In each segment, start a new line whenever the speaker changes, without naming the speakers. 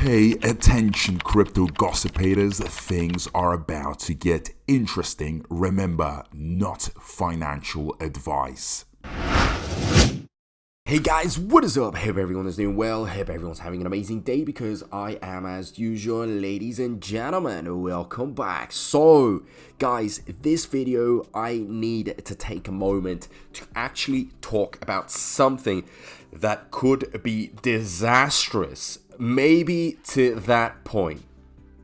Hey, attention crypto gossipators, things are about to get interesting. Remember, not financial advice.
Hey guys, what is up? Hope everyone is doing well. Hope everyone's having an amazing day because I am as usual. Ladies and gentlemen, welcome back. So guys, this video I need to take a moment to actually talk about something that could be disastrous, maybe to that point,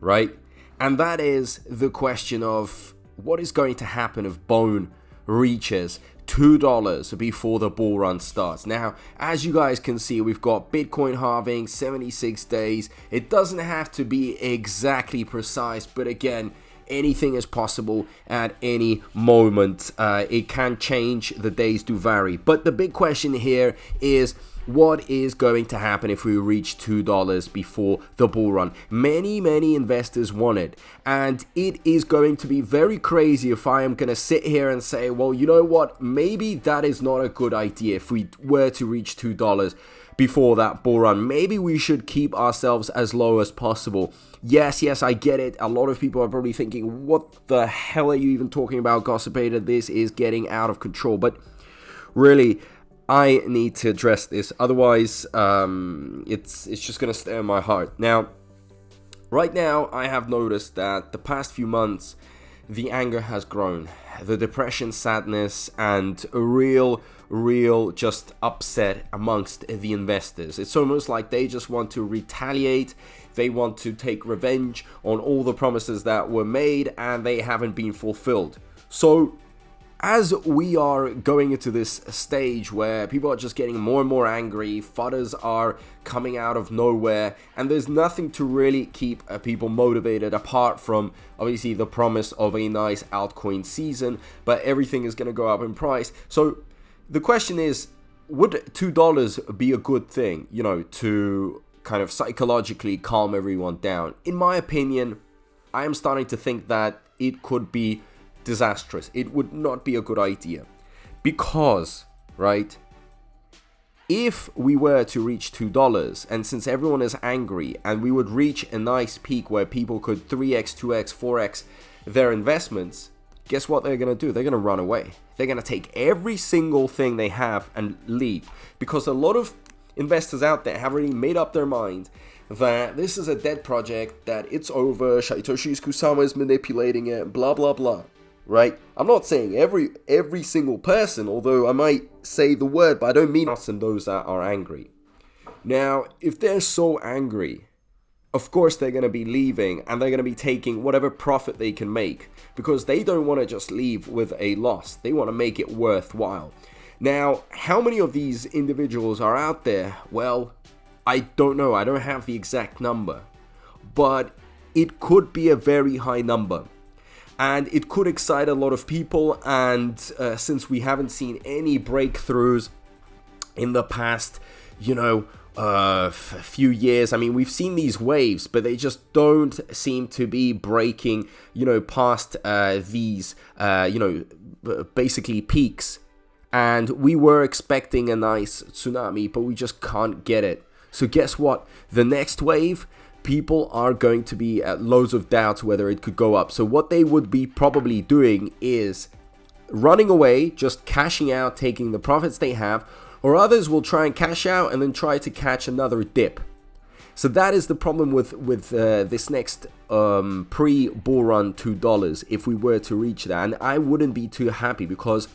right? And that is the question of what is going to happen if Bone reaches $2 before the bull run starts. Now, as you guys can see, we've got Bitcoin halving, 76 days. It doesn't have to be exactly precise, but again, anything is possible at any moment. It can change, the days do vary. But the big question here is, what is going to happen if we reach $2 before the bull run? Many investors want it, and it is going to be very crazy if I am going to sit here and say, well, you know what, maybe that is not a good idea if we were to reach $2 before that bull run. Maybe we should keep ourselves as low as possible. Yes, I get it. A lot of people are probably thinking, what the hell are you even talking about, Gossipator? This is getting out of control. But really, I need to address this, otherwise it's just gonna stay in my heart. Now, right now, I have noticed that the past few months, the anger has grown, the depression, sadness, and a real just upset amongst the investors. It's almost like they just want to retaliate. They want to take revenge on all the promises that were made and they haven't been fulfilled. So as we are going into this stage where people are just getting more and more angry, FUDs are coming out of nowhere, and there's nothing to really keep people motivated apart from obviously the promise of a nice altcoin season, but everything is going to go up in price. So the question is, would $2 be a good thing, you know, to kind of psychologically calm everyone down? In my opinion, I am starting to think that it could be disastrous. It would not be a good idea because, right, if we were to reach $2, and since everyone is angry and we would reach a nice peak where people could 3x, 2x, 4x their investments, guess what they're going to do? They're going to run away. They're going to take every single thing they have and leave, because a lot of investors out there have already made up their mind that this is a dead project, that it's over, Satoshi Kusama is manipulating it, blah blah blah. Right? I'm not saying every single person, although I might say the word, but I don't mean us and those that are angry. Now, if they're so angry, of course they're going to be leaving and they're going to be taking whatever profit they can make, because they don't want to just leave with a loss. They want to make it worthwhile. Now, how many of these individuals are out there? Well, I don't know. I don't have the exact number, but it could be a very high number. And it could excite a lot of people, and since we haven't seen any breakthroughs in the past, few years, I mean, we've seen these waves, but they just don't seem to be breaking, past these, basically peaks. And we were expecting a nice tsunami, but we just can't get it. So guess what? The next wave, people are going to be at loads of doubts whether it could go up. So what they would be probably doing is running away, just cashing out, taking the profits they have, or others will try and cash out and then try to catch another dip. So that is the problem with this next pre-bull run $2 if we were to reach that. And I wouldn't be too happy, because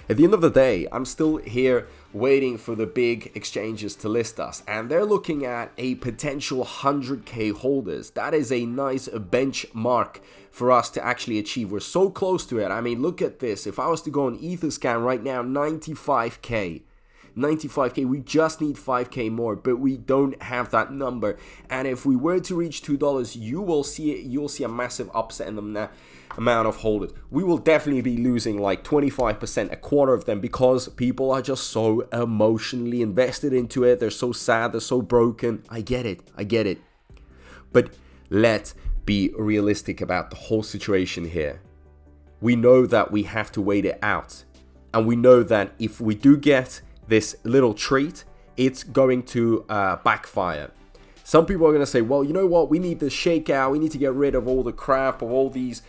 at the end of the day, I'm still here waiting for the big exchanges to list us, and they're looking at a potential 100k holders. That is a nice benchmark for us to actually achieve. We're so close to it. I mean, look at this. If I was to go on Etherscan right now, 95k. We just need 5k more, but we don't have that number. And if we were to reach $2, you will see a massive upset in the amount of holders. We will definitely be losing like 25%, a quarter of them, because people are just so emotionally invested into it. They're so sad, they're so broken. I get it. But let's be realistic about the whole situation here. We know that we have to wait it out, and we know that if we do get this little treat, it's going to backfire. Some people are going to say, well, you know what? We need the shakeout. We need to get rid of all the crap, of all these,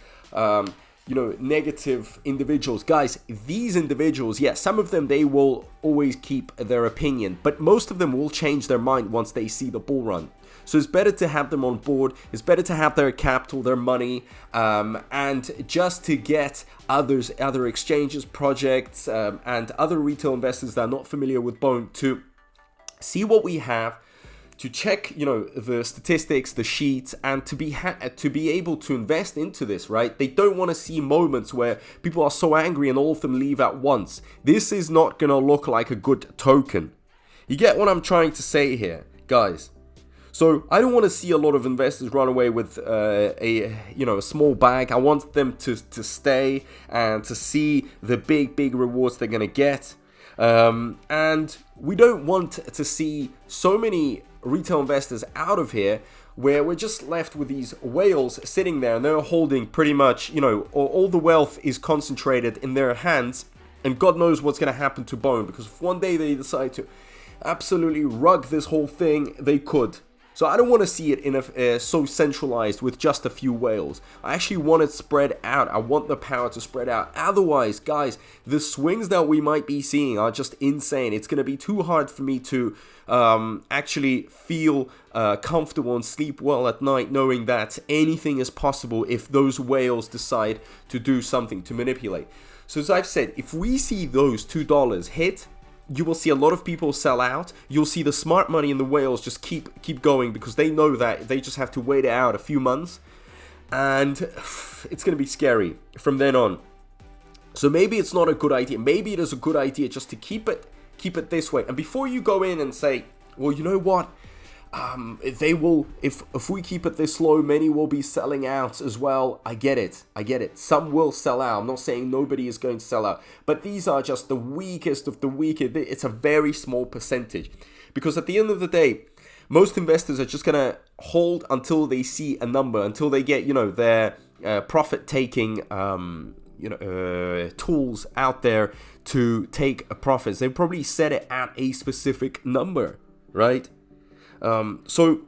negative individuals. Guys, these individuals, yes, some of them, they will always keep their opinion, but most of them will change their mind once they see the bull run. So it's better to have them on board. It's better to have their capital, their money, and just to get other exchanges, projects, and other retail investors that are not familiar with Bone to see what we have, to check, the statistics, the sheets, and to be able to invest into this, right? They don't want to see moments where people are so angry and all of them leave at once. This is not going to look like a good token. You get what I'm trying to say here, guys? So I don't want to see a lot of investors run away with a small bag. I want them to stay and to see the big rewards they're going to get. And we don't want to see so many retail investors out of here where we're just left with these whales sitting there and they're holding pretty much, all the wealth is concentrated in their hands, and God knows what's going to happen to Bone, because if one day they decide to absolutely rug this whole thing, they could. So I don't want to see it in so centralized with just a few whales. I actually want it spread out. I want the power to spread out. Otherwise, guys, the swings that we might be seeing are just insane. It's going to be too hard for me to actually feel comfortable and sleep well at night knowing that anything is possible if those whales decide to do something, to manipulate. So as I've said, if we see those $2 hit, you will see a lot of people sell out. You'll see the smart money in the whales just keep going, because they know that they just have to wait it out a few months, and it's going to be scary from then on. So maybe it's not a good idea. Maybe it is a good idea just to keep it this way. And before you go in and say, well, you know what? They will, if we keep it this low, many will be selling out as well. I get it. Some will sell out. I'm not saying nobody is going to sell out, but these are just the weakest of the weak. It's a very small percentage, because at the end of the day, most investors are just gonna hold until they see a number, until they get their profit taking tools out there to take profits. They probably set it at a specific number, right? So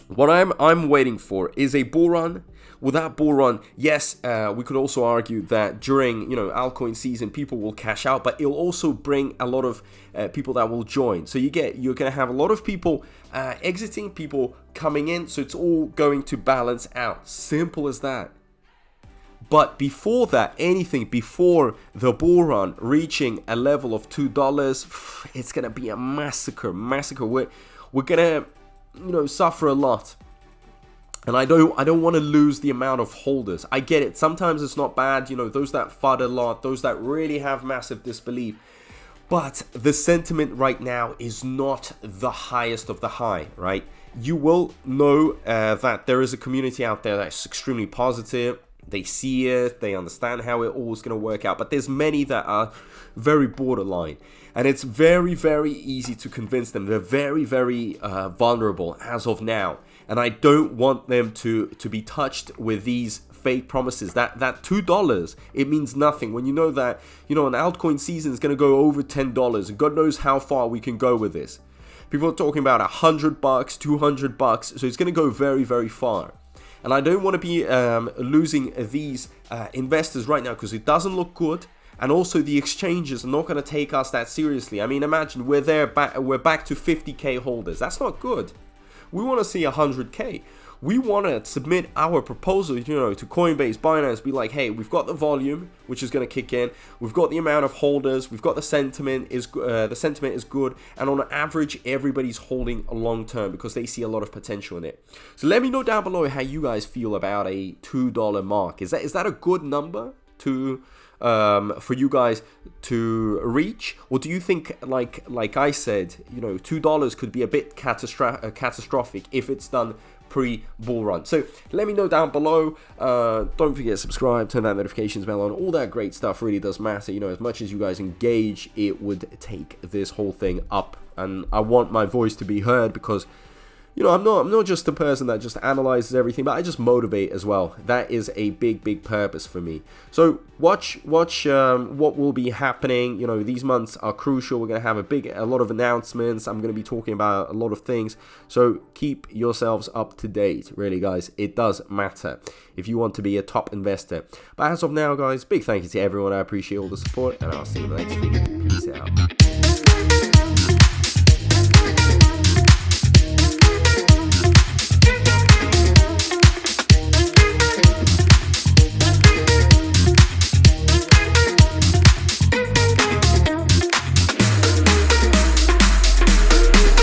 what I'm waiting for is a bull run. With that bull run, yes, we could also argue that during altcoin season people will cash out, but it'll also bring a lot of people that will join. So you're gonna have a lot of people exiting, people coming in. So it's all going to balance out. Simple as that. But before that, anything before the bull run reaching a level of $2, it's gonna be a massacre. We're gonna, suffer a lot, and I don't want to lose the amount of holders. I get it. Sometimes it's not bad, those that FUD a lot, those that really have massive disbelief. But the sentiment right now is not the highest of the high, right? You will know that there is a community out there that's extremely positive. They see it, they understand how it all is going to work out, but there's many that are very borderline, and it's very, very easy to convince them. They're very, very vulnerable as of now, and I don't want them to be touched with these fake promises. That $2, it means nothing when you know that an altcoin season is going to go over $10, and God knows how far we can go with this. People are talking about $100, $200, so it's going to go very, very far. And I don't want to be losing these investors right now, because it doesn't look good. And also the exchanges are not going to take us that seriously. I mean, imagine we're back to 50k holders. That's not good. We want to see 100k. We want to submit our proposal, to Coinbase, Binance, be like, hey, we've got the volume, which is going to kick in. We've got the amount of holders. We've got the sentiment is good. And on average, everybody's holding long term because they see a lot of potential in it. So let me know down below how you guys feel about a $2 mark. Is that a good number to for you guys to reach, or do you think, like I said, $2 could be a bit catastrophic if it's done pre-bull run? So let me know down below. Don't forget to subscribe, turn that notifications bell on. All that great stuff really does matter. As much as you guys engage, it would take this whole thing up, and I want my voice to be heard, because you know, I'm not just a person that just analyzes everything, but I just motivate as well. That is a big purpose for me. So watch what will be happening. You know, these months are crucial. We're gonna have a lot of announcements. I'm gonna be talking about a lot of things. So keep yourselves up to date, really, guys. It does matter if you want to be a top investor. But as of now, guys, big thank you to everyone. I appreciate all the support, and I'll see you in the next video. Peace out.